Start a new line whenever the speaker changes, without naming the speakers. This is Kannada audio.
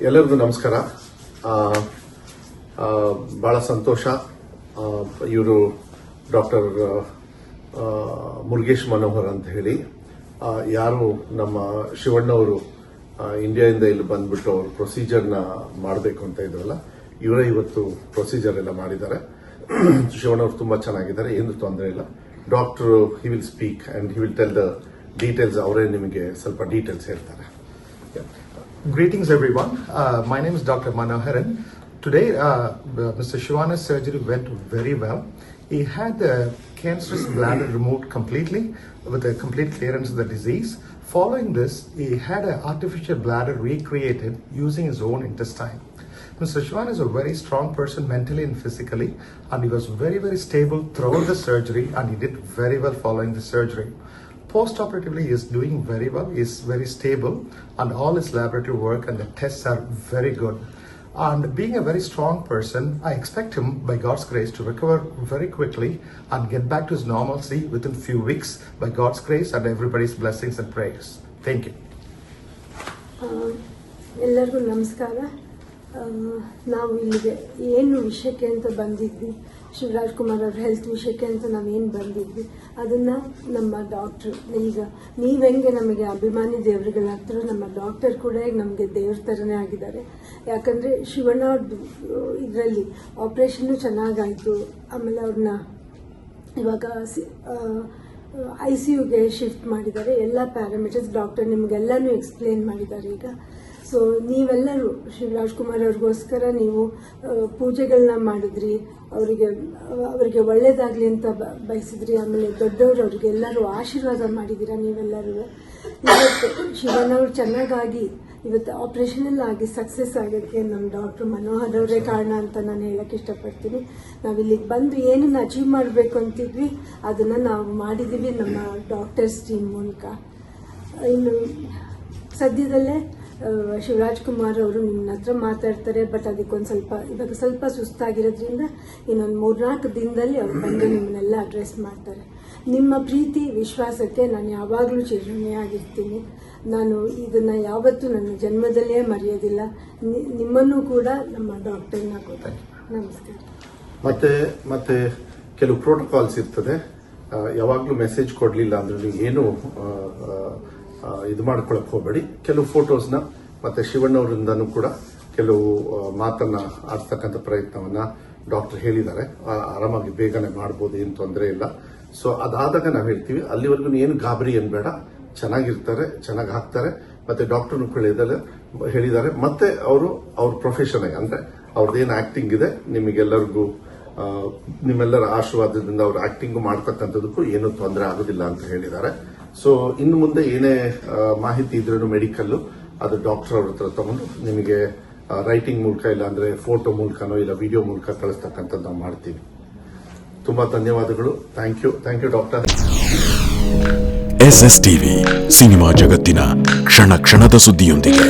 ಎಲ್ಲರಿಗೂ ನಮಸ್ಕಾರ. ಬಹಳ ಸಂತೋಷ. ಇವರು ಡಾಕ್ಟರ್ ಮುರುಗೇಶ್ ಮನೋಹರ್ ಅಂತ ಹೇಳಿ, ಯಾರು ನಮ್ಮ ಶಿವಣ್ಣವರು ಇಂಡಿಯಾದಿಂದ ಇಲ್ಲಿ ಬಂದ್ಬಿಟ್ಟು ಅವರು ಪ್ರೊಸೀಜರ್ನ ಮಾಡಬೇಕು ಅಂತ ಇದ್ರಲ್ಲ, ಇವರೇ ಇವತ್ತು ಪ್ರೊಸೀಜರ್ ಎಲ್ಲ ಮಾಡಿದ್ದಾರೆ. ಶಿವಣ್ಣವರು ತುಂಬಾ ಚೆನ್ನಾಗಿದ್ದಾರೆ, ಏನು ತೊಂದರೆ ಇಲ್ಲ. Doctor he will speak and he will tell the details. ಅವರೇ ನಿಮಗೆ ಸ್ವಲ್ಪ ಡೀಟೇಲ್ಸ್ ಹೇಳ್ತಾರೆ.
Greetings everyone. My name is Dr. Manoharan. Today, Mr. Shivana's surgery went very well. He had the cancerous bladder removed completely with a complete clearance of the disease. Following this, he had an artificial bladder recreated using his own intestine. Mr. Shivan is a very strong person mentally and physically, and he was very, very stable throughout the surgery, and he did very well following the surgery. Post-operatively, he is doing very well. He is very stable, and all his laboratory work and the tests are very good. And being a very strong person, I expect him, by God's grace, to recover very quickly and get back to his normalcy within few weeks, by God's grace and everybody's blessings and prayers. Thank you.
ಎಲ್ಲರಿಗೂ ನಮಸ್ಕಾರ. ನಾವು ಇಲ್ಲಿಗೆ ಏನು ವಿಷಯಕ್ಕೆ ಅಂತ ಬಂದಿದ್ವಿ, ಶಿವರಾಜ್ ಕುಮಾರ್ ಅವ್ರ ಹೆಲ್ತ್ ವಿಷಯಕ್ಕೆ ಅಂತ ನಾವೇನು ಬಂದಿದ್ವಿ, ಅದನ್ನು ನಮ್ಮ ಡಾಕ್ಟ್ರು, ಈಗ ನೀವೆಂಗೆ ನಮಗೆ ಅಭಿಮಾನಿ ದೇವರುಗಳಾಗ್ತಾರೋ, ನಮ್ಮ ಡಾಕ್ಟರ್ ಕೂಡ ನಮಗೆ ದೇವ್ರ ಥರನೇ ಆಗಿದ್ದಾರೆ. ಯಾಕಂದರೆ ಶಿವಣ್ಣ ಅವ್ರದ್ದು ಇದರಲ್ಲಿ ಆಪ್ರೇಷನ್ನು ಚೆನ್ನಾಗಾಯಿತು. ಆಮೇಲೆ ಅವ್ರನ್ನ ಇವಾಗ ICUಗೆ ಶಿಫ್ಟ್ ಮಾಡಿದ್ದಾರೆ. ಎಲ್ಲ ಪ್ಯಾರಾಮೀಟರ್ಸ್ ಡಾಕ್ಟರ್ ನಿಮಗೆಲ್ಲನೂ ಎಕ್ಸ್ಪ್ಲೇನ್ ಮಾಡಿದ್ದಾರೆ. ಈಗ ಸೊ ನೀವೆಲ್ಲರೂ ಶಿವರಾಜ್ ಕುಮಾರ್ ಅವ್ರಿಗೋಸ್ಕರ ನೀವು ಪೂಜೆಗಳನ್ನ ಮಾಡಿದ್ರಿ, ಅವರಿಗೆ ಒಳ್ಳೇದಾಗಲಿ ಅಂತ ಬಯಸಿದ್ರಿ. ಆಮೇಲೆ ದೊಡ್ಡವರು ಅವ್ರಿಗೆಲ್ಲರೂ ಆಶೀರ್ವಾದ ಮಾಡಿದ್ದೀರಾ ನೀವೆಲ್ಲರೂ. ಇವತ್ತು ಶಿವಣ್ಣವ್ರು ಚೆನ್ನಾಗಾಗಿ ಇವತ್ತು ಆಪರೇಷನ್ ಎಲ್ಲ ಆಗಿ ಸಕ್ಸಸ್ ಆಗೋಕ್ಕೆ ನಮ್ಮ ಡಾಕ್ಟರ್ ಮನೋಹರ್ ಅವರೇ ಕಾರಣ ಅಂತ ನಾನು ಹೇಳಕ್ಕೆ ಇಷ್ಟಪಡ್ತೀನಿ. ನಾವಿಲ್ಲಿಗೆ ಬಂದು ಏನನ್ನು ಅಚೀವ್ ಮಾಡಬೇಕು ಅಂತಿದ್ವಿ ಅದನ್ನು ನಾವು ಮಾಡಿದ್ದೀವಿ ನಮ್ಮ ಡಾಕ್ಟರ್ಸ್ ಟೀಮ್ ಮೂಲಕ. ಇನ್ನು ಸದ್ಯದಲ್ಲೇ ಶಿವರಾಜ್ ಕುಮಾರ್ ಅವರು ನಿಮ್ಮ ಹತ್ರ ಮಾತಾಡ್ತಾರೆ. ಬಟ್ ಇವಾಗ ಸ್ವಲ್ಪ ಸುಸ್ತಾಗಿರೋದ್ರಿಂದ ಇನ್ನೊಂದು 3-4 ದಿನದಲ್ಲಿ ಅವ್ರು ಬಂದು ನಿಮ್ಮನ್ನೆಲ್ಲ ಅಡ್ರೆಸ್ ಮಾಡ್ತಾರೆ. ನಿಮ್ಮ ಪ್ರೀತಿ ವಿಶ್ವಾಸಕ್ಕೆ ನಾನು ಯಾವಾಗಲೂ ಚಿರಋಣಿಯಾಗಿರ್ತೀನಿ. ನಾನು ಇದನ್ನು ಯಾವತ್ತೂ ನನ್ನ ಜನ್ಮದಲ್ಲೇ ಮರೆಯೋದಿಲ್ಲ. ನಿಮ್ಮನ್ನು ಕೂಡ ನಮ್ಮ ಡಾಕ್ಟರ್ನ ಕೊಡ್ತಾರೆ. ನಮಸ್ಕಾರ.
ಮತ್ತೆ ಕೆಲವು ಪ್ರೋಟೋಕಾಲ್ಸ್ ಇರ್ತದೆ. ಯಾವಾಗಲೂ ಮೆಸೇಜ್ ಕೊಡಲಿಲ್ಲ ಅಂದ್ರೆ ನೀವು ಏನು ಇದು ಮಾಡ್ಕೊಳಕ್ ಹೋಗಬೇಡಿ. ಕೆಲವು ಫೋಟೋಸ್ನ ಮತ್ತೆ ಶಿವಣ್ಣವರಿಂದನೂ ಕೂಡ ಕೆಲವು ಮಾತನ್ನ ಆಡ್ತಕ್ಕಂಥ ಪ್ರಯತ್ನವನ್ನ ಡಾಕ್ಟರ್ ಹೇಳಿದ್ದಾರೆ. ಆರಾಮಾಗಿ ಬೇಗನೆ ಮಾಡ್ಬೋದು, ಏನು ತೊಂದರೆ ಇಲ್ಲ. ಸೊ ಅದಾದಾಗ ನಾವು ಹೇಳ್ತೀವಿ, ಅಲ್ಲಿವರೆಗೂ ಏನು ಗಾಬರಿ ಏನ್ಬೇಡ, ಚೆನ್ನಾಗಿರ್ತಾರೆ, ಚೆನ್ನಾಗಿ ಹಾಕ್ತಾರೆ. ಮತ್ತೆ ಡಾಕ್ಟರ್ನು ಹೇಳಿದ್ದಾರೆ. ಮತ್ತೆ ಅವ್ರ ಪ್ರೊಫೆಷನ್ ಅಂದ್ರೆ ಅವ್ರದ್ದೇನು ಆಕ್ಟಿಂಗ್ ಇದೆ, ನಿಮಗೆಲ್ಲರಿಗೂ ನಿಮ್ಮೆಲ್ಲರ ಆಶೀರ್ವಾದದಿಂದ ಅವ್ರ ಆಕ್ಟಿಂಗ್ ಮಾಡ್ತಕ್ಕಂಥದಕ್ಕೂ ಏನೂ ತೊಂದರೆ ಆಗೋದಿಲ್ಲ ಅಂತ ಹೇಳಿದ್ದಾರೆ. ಸೊ ಇನ್ನು ಮುಂದೆ ಏನೇ ಮಾಹಿತಿ ಇದ್ರೂ ಮೆಡಿಕಲ್ ಅದು ಡಾಕ್ಟರ್ ಅವ್ರ ಹತ್ರ ತಗೊಂಡು ನಿಮಗೆ ರೈಟಿಂಗ್ ಮೂಲಕ ಇಲ್ಲ ಅಂದ್ರೆ ಫೋಟೋ ಮೂಲಕನೋ ಇಲ್ಲ ವಿಡಿಯೋ ಮೂಲಕ ಕಳಿಸ್ತಕ್ಕಂಥದ್ದು ನಾವು ಮಾಡ್ತೀವಿ. ತುಂಬಾ ಧನ್ಯವಾದಗಳು. Thank you doctor.
SSTV cinema ಜಗತ್ತಿನ ಕ್ಷಣ ಕ್ಷಣದ ಸುದ್ದಿಯೊಂದಿಗೆ.